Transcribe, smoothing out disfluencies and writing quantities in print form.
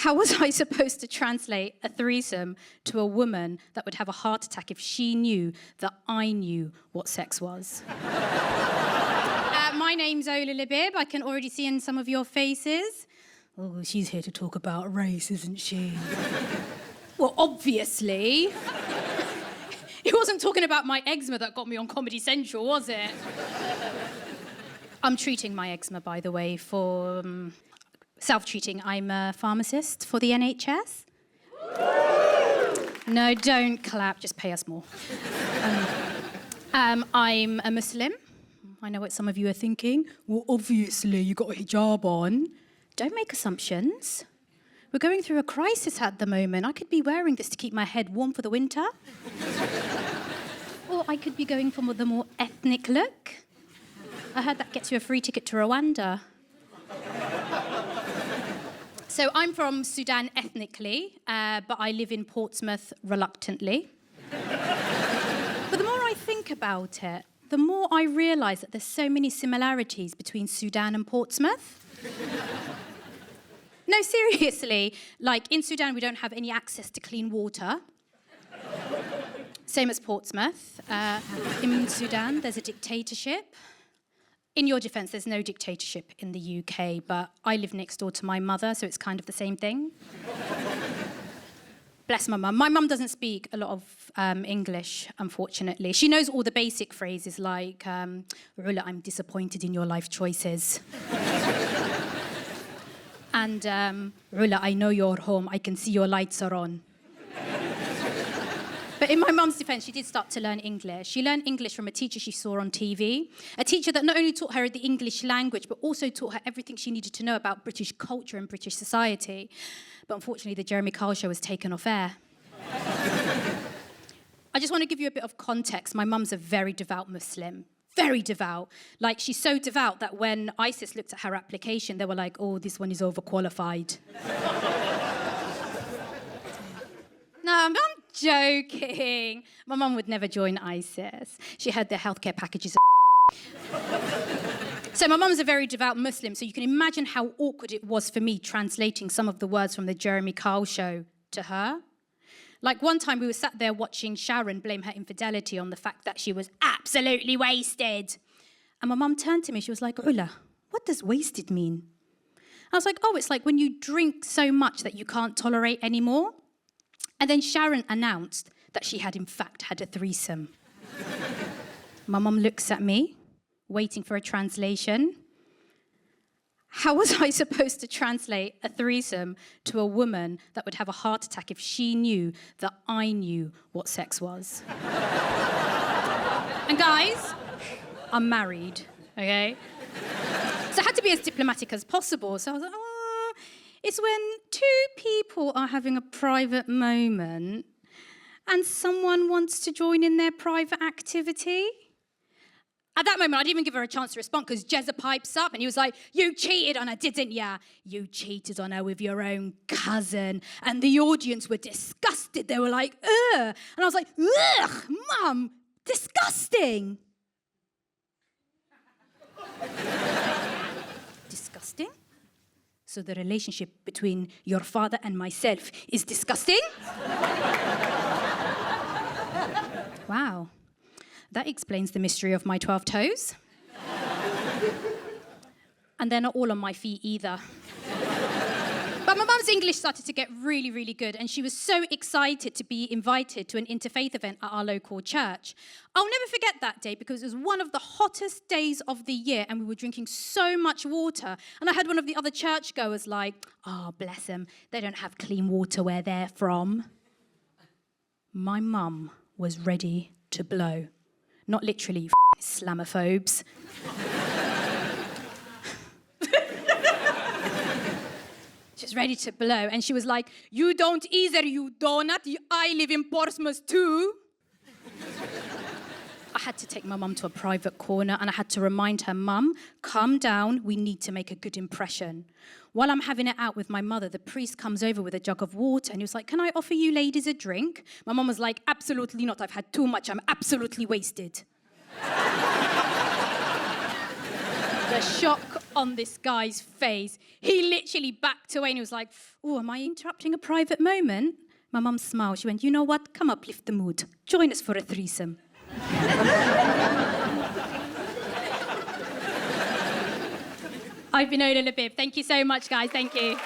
How was I supposed to translate a threesome to a woman that would have a heart attack if she knew that I knew what sex was? My name's Ola Labib. I can already see in some of your faces. Oh, she's here to talk about race, isn't she? Well, obviously. It wasn't talking about my eczema that got me on Comedy Central, was it? I'm treating my eczema, by the way, for self-treating. I'm a pharmacist for the NHS. No, don't clap, just pay us more. I'm a Muslim. I know what some of you are thinking. Well, obviously, you got a hijab on. Don't make assumptions. We're going through a crisis at the moment. I could be wearing this to keep my head warm for the winter. Or I could be going for the more ethnic look. I heard that gets you a free ticket to Rwanda. So I'm from Sudan ethnically, but I live in Portsmouth reluctantly. But the more I think about it, the more I realise that there's so many similarities between Sudan and Portsmouth. No, seriously, like in Sudan, we don't have any access to clean water. Same as Portsmouth. In Sudan, there's a dictatorship. In your defence, there's no dictatorship in the UK, but I live next door to my mother, so it's kind of the same thing. Bless my mum. My mum doesn't speak a lot of English, unfortunately. She knows all the basic phrases like, Ola, I'm disappointed in your life choices. And, Ola, I know you're home. I can see your lights are on. But in my mum's defence, she did start to learn English. She learned English from a teacher she saw on TV, a teacher that not only taught her the English language, but also taught her everything she needed to know about British culture and British society. But unfortunately, the Jeremy Kyle show was taken off air. I just want to give you a bit of context. My mum's a very devout Muslim. Very devout. Like, she's so devout that when ISIS looked at her application, they were like, oh, this one is overqualified. No, I'm joking. My mum would never join ISIS. She had their healthcare packages. So my mum's a very devout Muslim, so you can imagine how awkward it was for me translating some of the words from the Jeremy Kyle show to her. Like one time we were sat there watching Sharon blame her infidelity on the fact that she was absolutely wasted. And my mum turned to me, she was like, Ola, what does wasted mean? I was like, oh, it's like when you drink so much that you can't tolerate anymore. And then Sharon announced that she had in fact had a threesome. My mum looks at me, waiting for a translation. How was I supposed to translate a threesome to a woman that would have a heart attack if she knew that I knew what sex was? And guys, I'm married, okay? So I had to be as diplomatic as possible. So I was like, it's when two people are having a private moment and someone wants to join in their private activity. At that moment, I didn't even give her a chance to respond because Jezza pipes up and he was like, you cheated on her, didn't ya? You cheated on her with your own cousin. And the audience were disgusted. They were like, ugh. And I was like, ugh, Mum, disgusting. Disgusting? So the relationship between your father and myself is disgusting? Wow. That explains the mystery of my 12 toes. And they're not all on my feet either. But my mum's English started to get really, really good, and she was so excited to be invited to an interfaith event at our local church. I'll never forget that day because it was one of the hottest days of the year, and we were drinking so much water. And I had one of the other churchgoers like, oh, bless them, they don't have clean water where they're from. My mum was ready to blow. Not literally, Islamophobes. She was ready to blow, and she was like, you don't either, you donut. I live in Portsmouth too. I had to take my mum to a private corner, and I had to remind her, Mum, calm down, we need to make a good impression. While I'm having it out with my mother, the priest comes over with a jug of water, and he was like, can I offer you ladies a drink? My mum was like, absolutely not, I've had too much, I'm absolutely wasted. The shock on this guy's face. He literally backed away and he was like, oh, am I interrupting a private moment? My mum smiled. She went, you know what? Come uplift the mood. Join us for a threesome. I've been Ola Labib. Thank you so much, guys. Thank you.